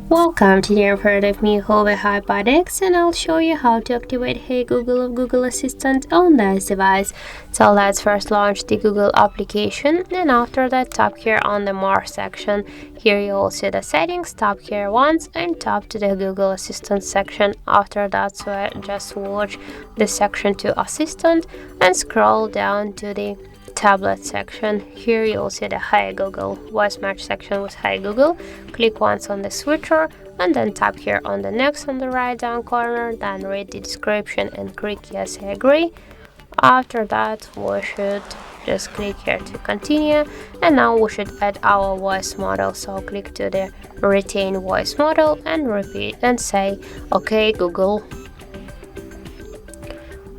Welcome to the imperative me CHUWI HiPad X, and I'll show you how to activate Hey Google of Google Assistant on this device. So let's first launch the Google application, and after that tap here on the More section. Here you will see the settings, tap here once and tap to the Google Assistant section. After that just switch the section to Assistant and scroll down to the tablet section. Here you'll see the Hey Google voice match section with Hey Google. Click once on the switcher and then tap here on the next on the right down corner, then read the description and click yes, I agree. After that we should just click here to continue, and now we should add our voice model. So click to the retain voice model and repeat and say okay Google.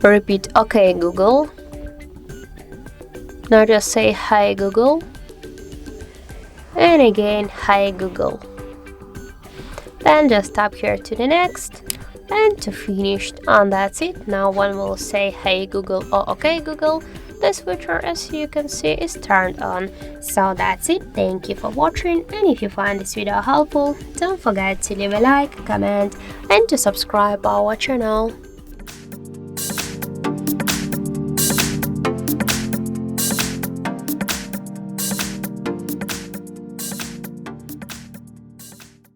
Repeat okay Google. Now just say Hi Google, and again Hi Google. Then just tap here to the next and to finish, and that's it. Now when we'll say Hey Google or okay Google, the switcher, as you can see, is turned on. So that's it. Thank you for watching, and if you find this video helpful, don't forget to leave a like, comment and to subscribe our channel.